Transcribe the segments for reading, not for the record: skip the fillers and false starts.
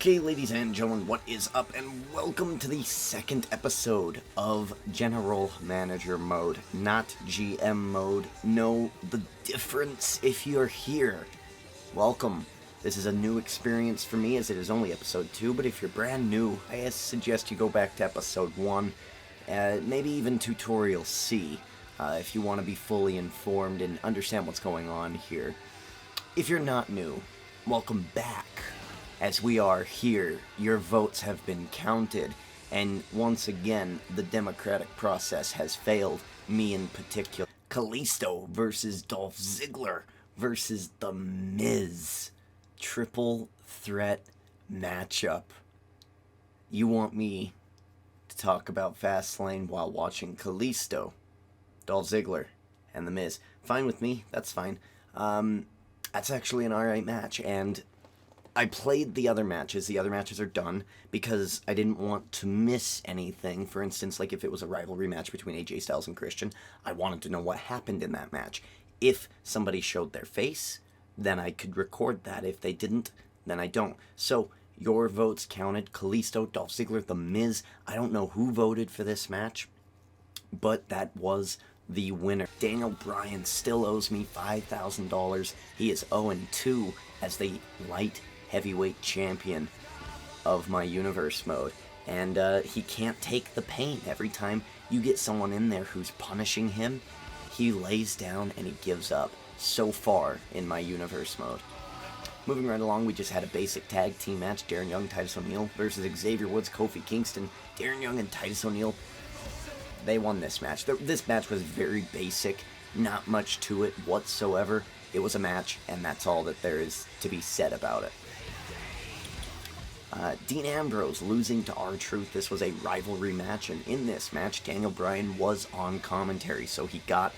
Okay, ladies and gentlemen, what is up? And welcome to the second episode of General Manager mode, not GM mode. Know the difference if you're here. Welcome. This is a new experience for me, as it is only episode 2, but if you're brand new, I suggest you go back to episode 1, maybe even tutorial C, if you want to be fully informed and understand what's going on here. If you're not new, welcome back. As we are here, your votes have been counted, and once again, the democratic process has failed, me in particular. Kalisto versus Dolph Ziggler versus The Miz. Triple threat matchup. You want me to talk about Fastlane while watching Kalisto, Dolph Ziggler, and The Miz. Fine with me, that's fine. That's actually an alright match, and I played the other matches. The other matches are done because I didn't want to miss anything. For instance, like if it was a rivalry match between AJ Styles and Christian, I wanted to know what happened in that match. If somebody showed their face, then I could record that. If they didn't, then I don't. So, your votes counted. Kalisto, Dolph Ziggler, The Miz. I don't know who voted for this match, but that was the winner. Daniel Bryan still owes me $5,000. He is 0-2 as the light heavyweight champion of my universe mode, and he can't take the pain. Every time you get someone in there who's punishing him, he lays down and he gives up. So far in my universe mode. Moving right along, we just had a basic tag team match. Darren Young, Titus O'Neil versus Xavier Woods, Kofi Kingston. Darren Young and Titus O'Neil, they won this match. This match was very basic, not much to it whatsoever. It was a match, and that's all that there is to be said about it. Dean Ambrose losing to R-Truth. This was a rivalry match, and in this match, Daniel Bryan was on commentary, so he got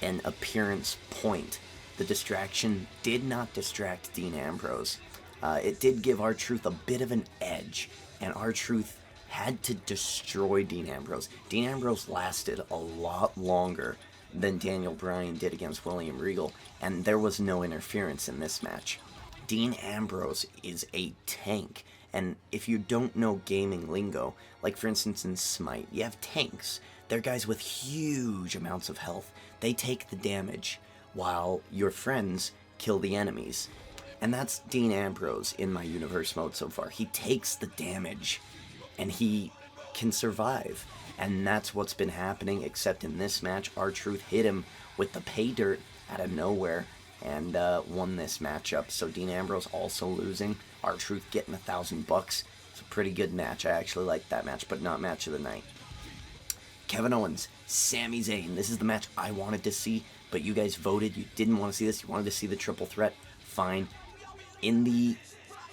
an appearance point. The distraction did not distract Dean Ambrose. It did give R-Truth a bit of an edge, and R-Truth had to destroy Dean Ambrose. Dean Ambrose lasted a lot longer than Daniel Bryan did against William Regal, and there was no interference in this match. Dean Ambrose is a tank, and if you don't know gaming lingo, like for instance in Smite, you have tanks. They're guys with huge amounts of health. They take the damage, while your friends kill the enemies. And that's Dean Ambrose in my universe mode so far. He takes the damage, and he can survive. And that's what's been happening, except in this match, R-Truth hit him with the pay dirt out of nowhere and won this matchup. So Dean Ambrose also losing, R-Truth getting $1,000. It's a pretty good match. I actually like that match, but not match of the night. Kevin Owens, Sami Zayn. This is the match I wanted to see, but you guys voted. You didn't want to see this. You wanted to see the triple threat. Fine. In the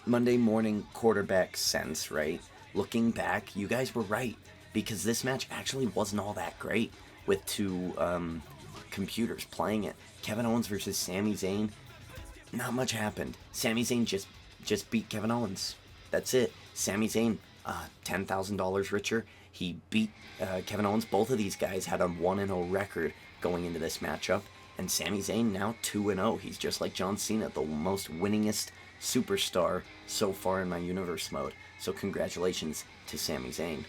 Monday morning quarterback sense, right? Looking back, you guys were right, because this match actually wasn't all that great with two computers playing it. Kevin Owens versus Sami Zayn, not much happened. Sami Zayn just beat Kevin Owens. That's it. Sami Zayn, $10,000 richer. He beat Kevin Owens. Both of these guys had a 1-0 record going into this matchup, and Sami Zayn now 2-0. He's just like John Cena, the most winningest superstar so far in my universe mode. So congratulations to Sami Zayn.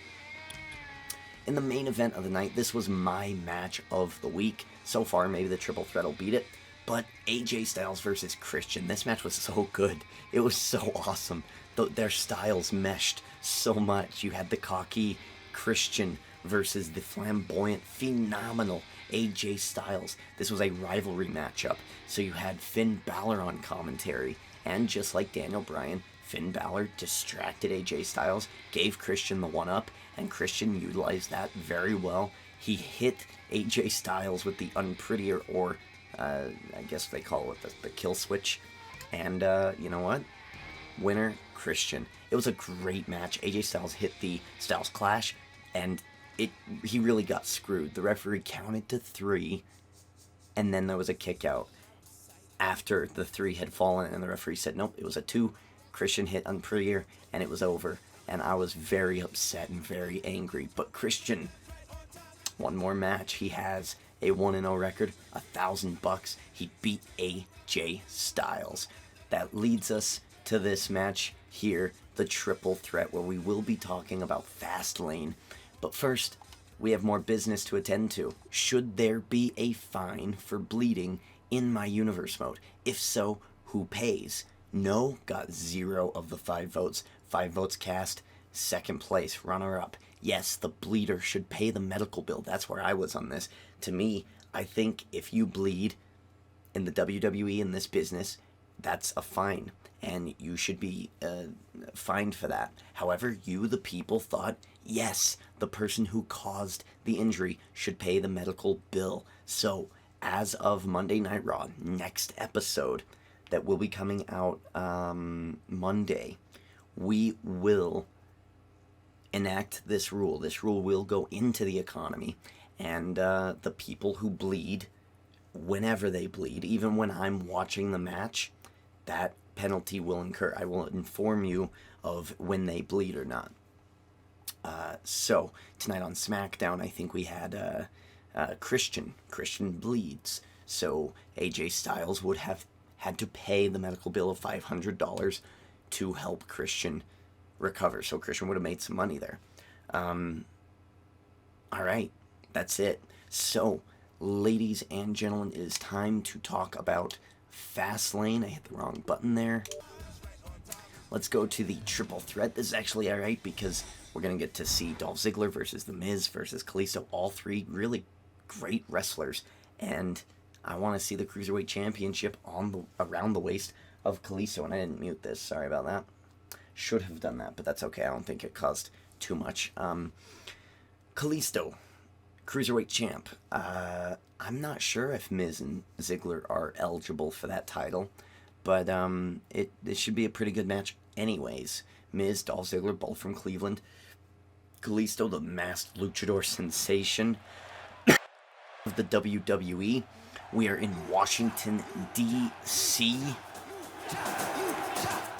In the main event of the night, this was my match of the week. So far, maybe the triple threat will beat it, but AJ Styles versus Christian. This match was so good. It was so awesome. Their styles meshed so much. You had the cocky Christian versus the flamboyant, phenomenal AJ Styles. This was a rivalry matchup, so you had Finn Balor on commentary, and just like Daniel Bryan, Finn Balor distracted AJ Styles, gave Christian the one-up, and Christian utilized that very well. He hit AJ Styles with the unprettier, or I guess they call it the kill switch, and you know what? Winner, Christian. It was a great match. AJ Styles hit the Styles Clash, and he really got screwed. The referee counted to 3, and then there was a kick out after the 3 had fallen, and the referee said, nope, it was a 2. Christian hit unprettier, and it was over. And I was very upset and very angry. But Christian, one more match. He has a 1-0 record, $1,000. He beat AJ Styles. That leads us to this match here the triple threat, where we will be talking about Fastlane. But first, we have more business to attend to. Should there be a fine for bleeding in my universe mode? If so, who pays? No got 0 of the 5 votes. 5 votes cast. Second place, runner-up. Yes, the bleeder should pay the medical bill. That's where I was on this. To me, I think if you bleed in the WWE, in this business, that's a fine, and you should be fined for that. However, you, the people, thought, yes, the person who caused the injury should pay the medical bill. So, as of Monday Night Raw, next episode that will be coming out Monday, we will enact this rule. This rule will go into the economy, and the people who bleed, whenever they bleed, even when I'm watching the match, that penalty will incur. I will inform you of when they bleed or not. So, tonight on SmackDown, I think we had Christian. Christian bleeds. So, AJ Styles would have had to pay the medical bill of $500 to help Christian recover. So, Christian would have made some money there. Alright, that's it. So, ladies and gentlemen, it is time to talk about Fastlane. I hit the wrong button there. Let's go to the triple threat. This is actually alright because we're going to get to see Dolph Ziggler versus The Miz versus Kalisto. All 3 really great wrestlers. And I want to see the Cruiserweight Championship around the waist of Kalisto. And I didn't mute this. Sorry about that. Should have done that, but that's okay. I don't think it caused too much. Kalisto, Cruiserweight Champ. I'm not sure if Miz and Ziggler are eligible for that title, but it should be a pretty good match anyways. Miz, Dolph Ziggler, both from Cleveland. Kalisto, the masked luchador sensation of the WWE. We are in Washington, D.C.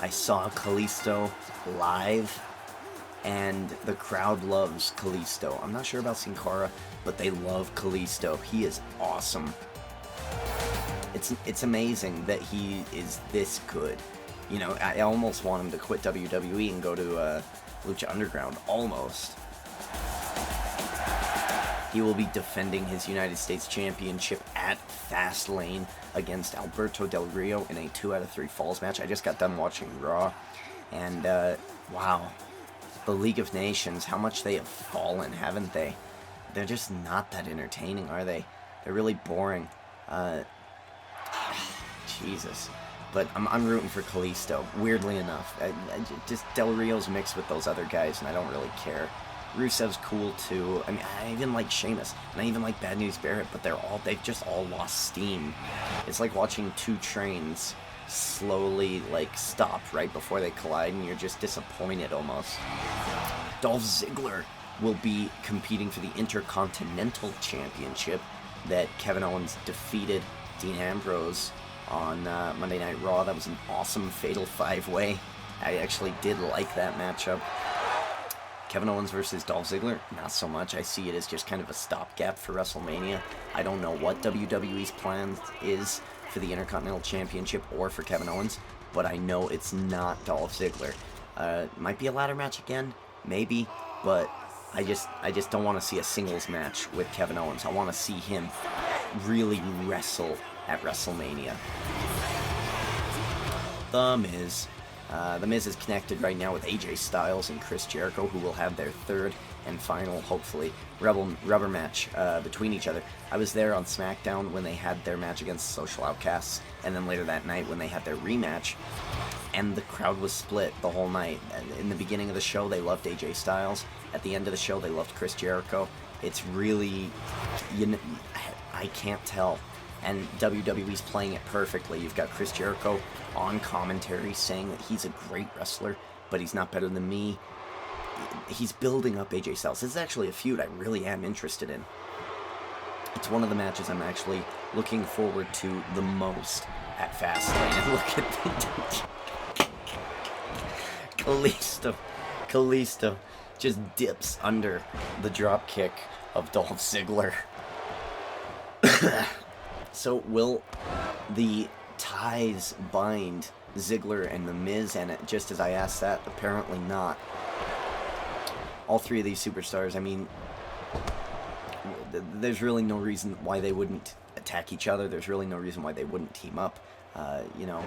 I saw Kalisto live, and the crowd loves Kalisto. I'm not sure about Sin Cara, but they love Kalisto. He is awesome. It's amazing that he is this good. You know, I almost want him to quit WWE and go to Lucha Underground. Almost. He will be defending his United States Championship at Fastlane against Alberto Del Rio in a 2 out of 3 falls match. I just got done watching Raw, and wow, the League of Nations, how much they have fallen, haven't they? They're just not that entertaining, are they? They're really boring. Jesus. But I'm rooting for Kalisto, weirdly enough. Just Del Rio's mixed with those other guys, and I don't really care. Rusev's cool too. I mean, I even like Sheamus, and I even like Bad News Barrett, but they've just all lost steam. It's like watching 2 trains slowly, like, stop right before they collide, and you're just disappointed almost. Dolph Ziggler will be competing for the Intercontinental Championship that Kevin Owens defeated Dean Ambrose on Monday Night Raw. That was an awesome Fatal 5-Way. I actually did like that matchup. Kevin Owens versus Dolph Ziggler, not so much. I see it as just kind of a stopgap for WrestleMania. I don't know what WWE's plan is for the Intercontinental Championship or for Kevin Owens, but I know it's not Dolph Ziggler. Might be a ladder match again, maybe, but I just don't want to see a singles match with Kevin Owens. I want to see him really wrestle at WrestleMania. The Miz. The Miz is connected right now with AJ Styles and Chris Jericho, who will have their 3rd and final, hopefully, rubber match between each other. I was there on SmackDown when they had their match against Social Outcasts, and then later that night when they had their rematch, and the crowd was split the whole night. In the beginning of the show, they loved AJ Styles. At the end of the show, they loved Chris Jericho. It's really, I can't tell. And WWE's playing it perfectly. You've got Chris Jericho on commentary saying that he's a great wrestler, but he's not better than me. He's building up AJ Styles. This is actually a feud I really am interested in. It's one of the matches I'm actually looking forward to the most at Fastlane. And look at the Kalisto just dips under the drop kick of Dolph Ziggler. So will the ties bind Ziggler and The Miz, and just as I asked that, apparently not. All three of these superstars, I mean, there's really no reason why they wouldn't attack each other. There's really no reason why they wouldn't team up. You know,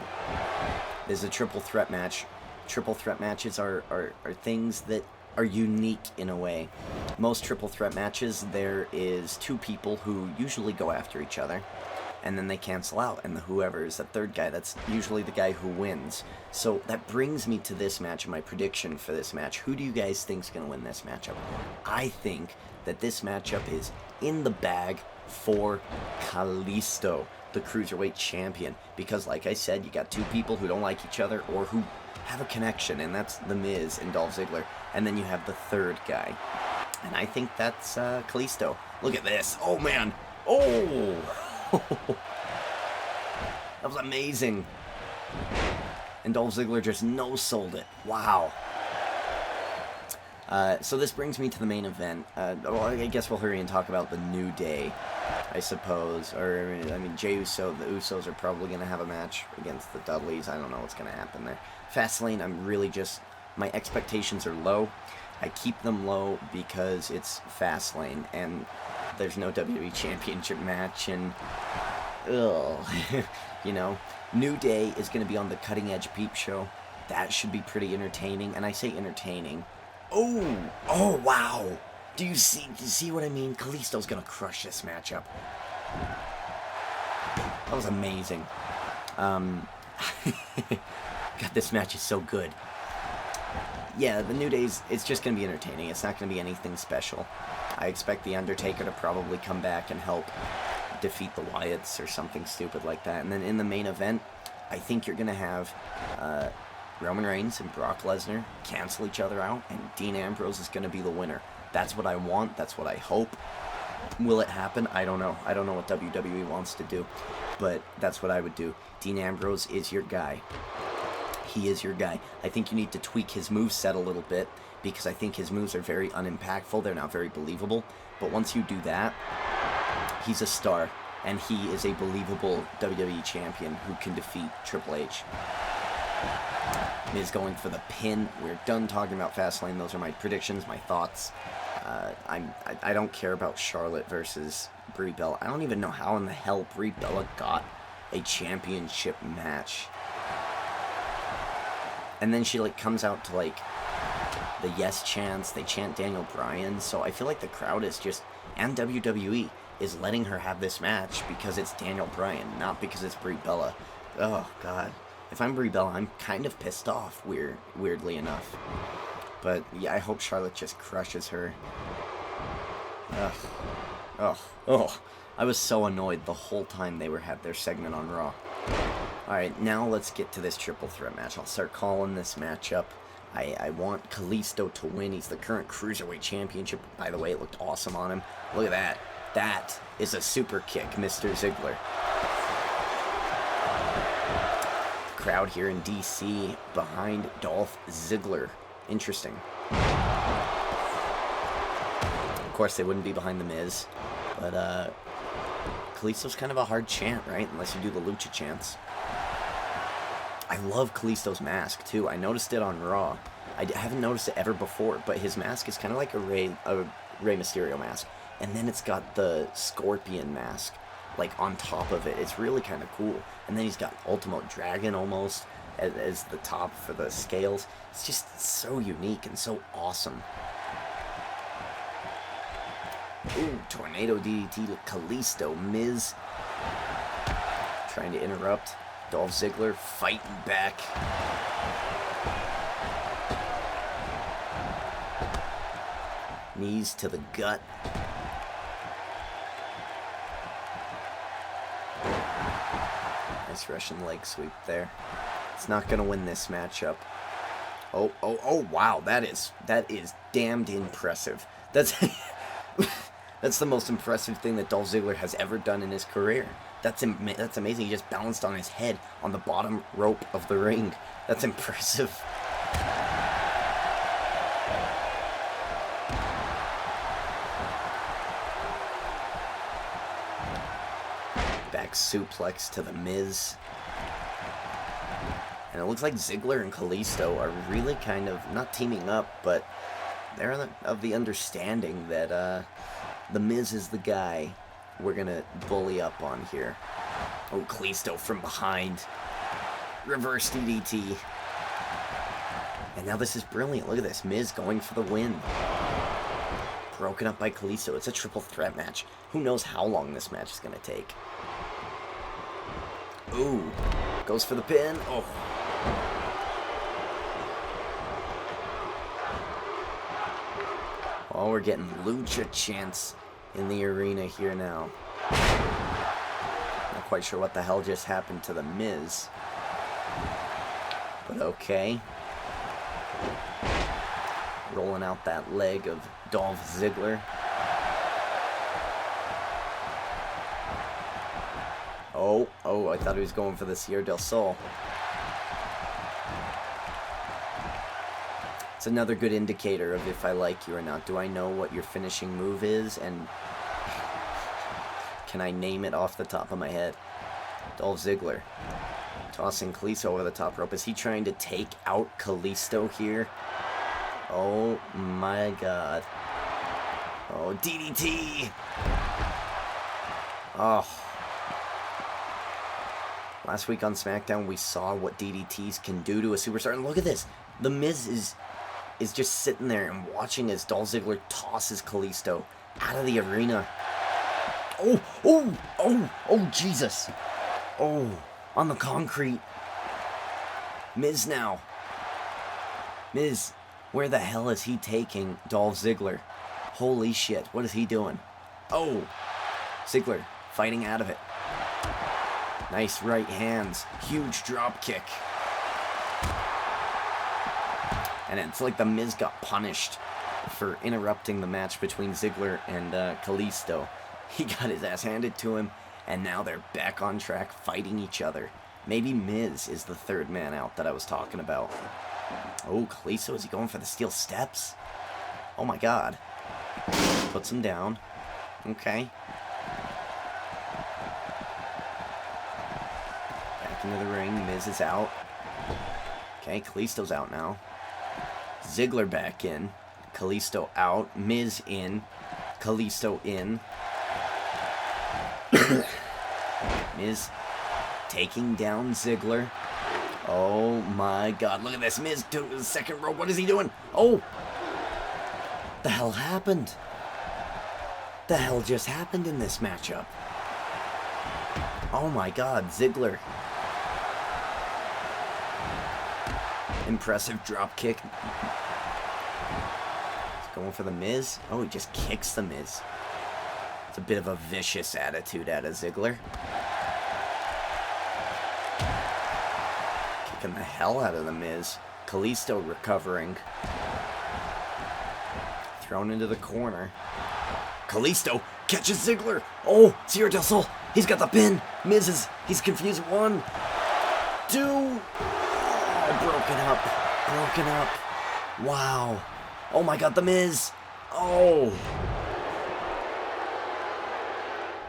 there's a triple threat match. Triple threat matches are things that are unique in a way. Most triple threat matches, there is two people who usually go after each other, and then they cancel out, and whoever is the third guy, that's usually the guy who wins. So that brings me to this match and my prediction for this match. Who do you guys think is going to win this matchup? I think that this matchup is in the bag for Kalisto, the Cruiserweight Champion, because like I said, you got two people who don't like each other or who have a connection, and that's The Miz and Dolph Ziggler, and then you have the third guy, and I think that's Kalisto. Look at this. Oh man. Oh. That was amazing. And Dolph Ziggler just no-sold it. Wow. So this brings me to the main event. Well, I guess we'll hurry and talk about the New Day, I suppose. Or, I mean, Jey Uso, the Usos are probably going to have a match against the Dudleys. I don't know what's going to happen there. Fastlane, I'm really just... My expectations are low. I keep them low because it's Fastlane, and there's no WWE Championship match, and... Ugh. You know? New Day is going to be on the Cutting Edge Peep Show. That should be pretty entertaining, and I say entertaining. Oh, wow. Do you see what I mean? Kalisto's gonna crush this matchup. That was amazing. God, this match is so good. Yeah, the New Day's, it's just gonna be entertaining. It's not gonna be anything special. I expect The Undertaker to probably come back and help defeat the Wyatts or something stupid like that. And then in the main event, I think you're gonna have, Roman Reigns and Brock Lesnar cancel each other out, and Dean Ambrose is going to be the winner. That's what I want. That's what I hope. Will it happen? I don't know. I don't know what WWE wants to do, but that's what I would do. Dean Ambrose is your guy. He is your guy. I think you need to tweak his moveset a little bit, because I think his moves are very unimpactful. They're not very believable. But once you do that, he's a star, and he is a believable WWE champion who can defeat Triple H. Miz going for the pin. We're done talking about Fastlane. Those are my predictions, my thoughts. I don't care about Charlotte versus Brie Bella. I don't even know how in the hell Brie Bella got a championship match. And then she comes out to the yes chants. They chant Daniel Bryan. So I feel like the crowd is just, and WWE is letting her have this match because it's Daniel Bryan, not because it's Brie Bella. Oh God. If I'm Brie Bella, I'm kind of pissed off, weirdly enough. But, yeah, I hope Charlotte just crushes her. Ugh. I was so annoyed the whole time they had their segment on Raw. Alright, now let's get to this triple threat match. I'll start calling this matchup. I want Kalisto to win. He's the current Cruiserweight Championship. By the way, it looked awesome on him. Look at that. That is a super kick, Mr. Ziggler. Crowd here in DC behind Dolph Ziggler. Interesting. Of course, they wouldn't be behind The Miz, but Kalisto's kind of a hard chant, right? Unless you do the Lucha chants. I love Kalisto's mask too. I noticed it on Raw. I haven't noticed it ever before, but his mask is kind of like a Rey Mysterio mask, and then it's got the Scorpion mask on top of it. It's really kind of cool. And then he's got Ultimate Dragon almost as the top for the scales. It's just so unique and so awesome. Ooh, Tornado DDT to Kalisto. Miz trying to interrupt. Dolph Ziggler fighting back. Knees to the gut. Nice Russian leg sweep there. It's not gonna win this matchup. Oh, wow, that is damned impressive. That's that's the most impressive thing that Dolph Ziggler has ever done in his career. That's amazing. He just balanced on his head on the bottom rope of the ring. That's impressive. Back suplex to The Miz. And it looks like Ziggler and Kalisto are really kind of, not teaming up, but they're of the understanding that The Miz is the guy we're going to bully up on here. Oh, Kalisto from behind. Reverse DDT. And now this is brilliant. Look at this. Miz going for the win. Broken up by Kalisto. It's a triple threat match. Who knows how long this match is going to take. Ooh. Goes for the pin. Oh. Oh, we're getting lucha chants in the arena here now. Not quite sure what the hell just happened to The Miz. But okay. Rolling out that leg of Dolph Ziggler. Oh, I thought he was going for the Sierra del Sol. It's another good indicator of if I like you or not. Do I know what your finishing move is? And can I name it off the top of my head? Dolph Ziggler. Tossing Kalisto over the top rope. Is he trying to take out Kalisto here? Oh my god. Oh, DDT! Oh. Last week on SmackDown, we saw what DDTs can do to a superstar. And look at this. The Miz is just sitting there and watching as Dolph Ziggler tosses Kalisto out of the arena. Oh, Jesus. Oh, on the concrete. Miz now. Miz, where the hell is he taking Dolph Ziggler? Holy shit, what is he doing? Oh, Ziggler fighting out of it. Nice right hands. Huge drop kick. And it's like The Miz got punished for interrupting the match between Ziggler and Kalisto. He got his ass handed to him, and now they're back on track fighting each other. Maybe Miz is the third man out that I was talking about. Oh, Kalisto, is he going for the steel steps? Oh my god. Puts him down. Okay. Back into the ring. Miz is out. Okay, Kalisto's out now. Ziggler back in. Kalisto out. Miz in. Kalisto in. Miz taking down Ziggler. Oh my god, look at this. Miz to the second rope. What is he doing? Oh! The hell happened? The hell just happened in this matchup? Oh my god, Ziggler. Impressive drop kick. He's going for the Miz. Oh, he just kicks the Miz. It's a bit of a vicious attitude out of Ziggler. Kicking the hell out of the Miz. Kalisto recovering. Thrown into the corner. Kalisto catches Ziggler. Oh, Sierra del Sol. He's got the pin. Miz he's confused. 1, 2. Oh, broken up. Wow. Oh my god, the Miz. Oh.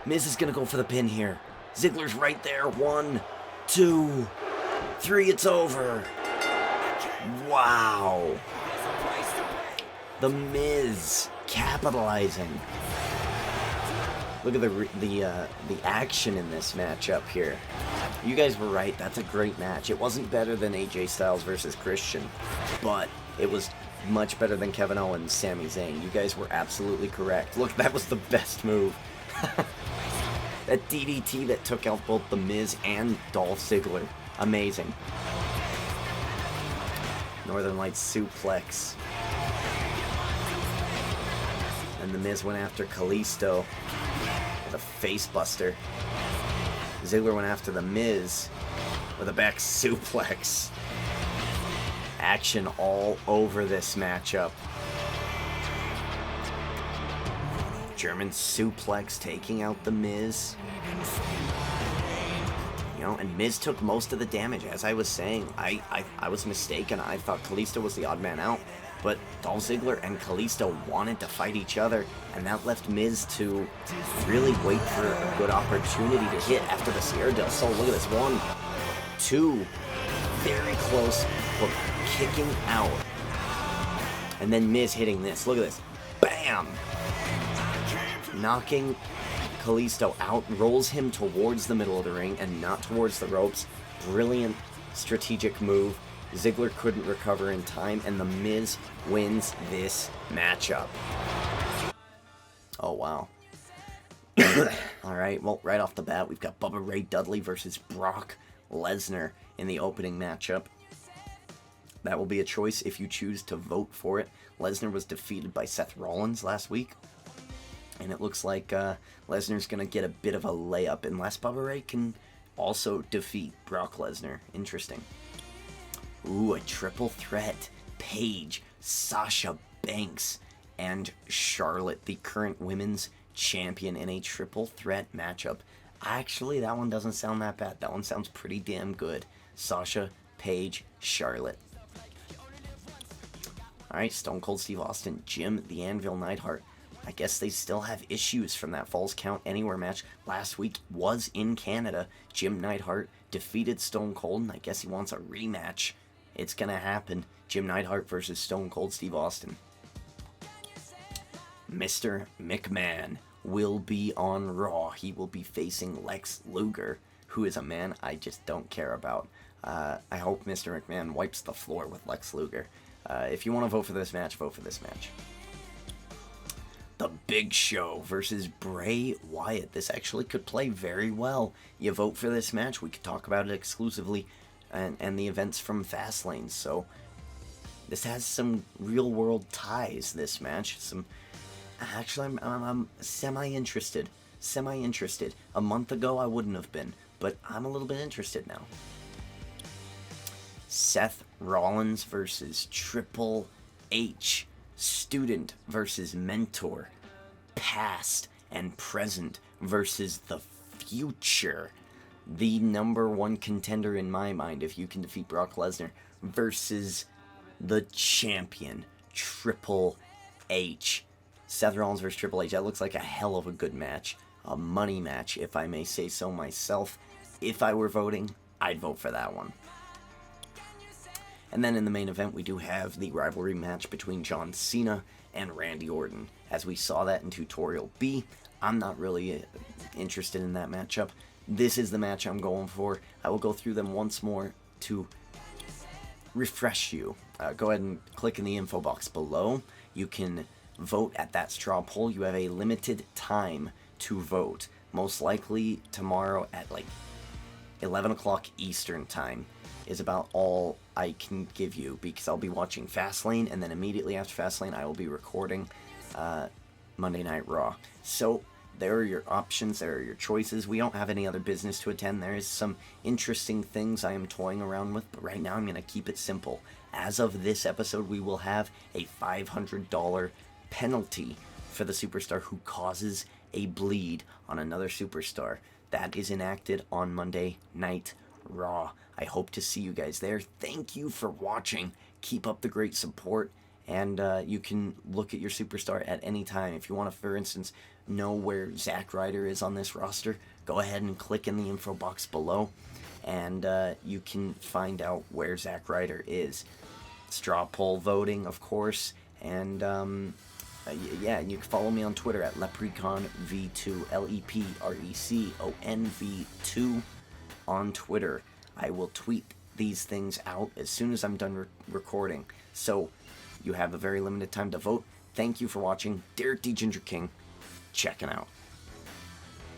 Miz is gonna go for the pin here. Ziggler's right there. 1, 2, 3. It's over. Wow. The Miz capitalizing. Look at the action in this matchup here. You guys were right. That's a great match. It wasn't better than AJ Styles versus Christian, but it was much better than Kevin Owens, Sami Zayn. You guys were absolutely correct. Look, that was the best move. That DDT that took out both The Miz and Dolph Ziggler. Amazing. Northern Lights suplex. And The Miz went after Kalisto with a face buster. Ziggler went after The Miz with a back suplex. Action all over this matchup. German suplex taking out The Miz. You know, and Miz took most of the damage. As I was saying, I was mistaken. I thought Kalisto was the odd man out. But Dolph Ziggler and Kalisto wanted to fight each other, and that left Miz to really wait for a good opportunity to hit after the Sierra del Sol. Look at this. 1, 2, very close, but kicking out. And then Miz hitting this. Look at this. Bam! Knocking Kalisto out, rolls him towards the middle of the ring and not towards the ropes. Brilliant strategic move. Ziggler couldn't recover in time, and The Miz wins this matchup. Oh, wow. Alright, well, right off the bat, we've got Bubba Ray Dudley versus Brock Lesnar in the opening matchup. That will be a choice if you choose to vote for it. Lesnar was defeated by Seth Rollins last week, and it looks like Lesnar's going to get a bit of a layup, unless Bubba Ray can also defeat Brock Lesnar. Interesting. Ooh, a triple threat. Paige, Sasha Banks, and Charlotte, the current women's champion, in a triple threat matchup. Actually, that one doesn't sound that bad. That one sounds pretty damn good. Sasha, Paige, Charlotte. Alright, Stone Cold Steve Austin, Jim the Anvil Neidhart. I guess they still have issues from that Falls Count Anywhere match last week. Was in Canada. Jim Neidhart defeated Stone Cold, and I guess he wants a rematch. It's gonna happen. Jim Neidhart versus Stone Cold Steve Austin. Mr. McMahon will be on Raw. He will be facing Lex Luger, who is a man I just don't care about. I hope Mr. McMahon wipes the floor with Lex Luger. If you want to vote for this match, vote for this match. The Big Show versus Bray Wyatt. This actually could play very well. You vote for this match, we could talk about it exclusively, and the events from Fastlane. So this has some real world ties, this match. Actually, I'm semi-interested. A month ago, I wouldn't have been, but I'm a little bit interested now. Seth Rollins versus Triple H. Student versus mentor. Past and present versus the future. The number one contender in my mind, if you can defeat Brock Lesnar, versus the champion, Triple H. Seth Rollins versus Triple H. That looks like a hell of a good match. A money match, if I may say so myself. If I were voting, I'd vote for that one. And then in the main event, we do have the rivalry match between John Cena and Randy Orton. As we saw that in Tutorial B, I'm not really interested in that matchup. This is the match I'm going for. I will go through them once more to refresh you. Go ahead and click in the info box below. You can vote at that straw poll. You have a limited time to vote. Most likely tomorrow at like 11 o'clock Eastern time is about all I can give you, because I'll be watching Fastlane, and then immediately after Fastlane I will be recording Monday Night Raw. So there are your options, there are your choices. We don't have any other business to attend. There is some interesting things I am toying around with, but right now I'm going to keep it simple. As of this episode, we will have a $500 penalty for the superstar who causes a bleed on another superstar. That is enacted on Monday Night Raw. I hope to see you guys there. Thank you for watching. Keep up the great support, and you can look at your superstar at any time. If you want to, for instance, know where Zack Ryder is on this roster, go ahead and click in the info box below, and you can find out where Zack Ryder is. Straw poll voting, of course, and yeah, and you can follow me on Twitter at LepreConV2, LePrecon V2 on Twitter. I will tweet these things out as soon as I'm done recording. So you have a very limited time to vote. Thank you for watching. Derek D. Ginger King, checking out.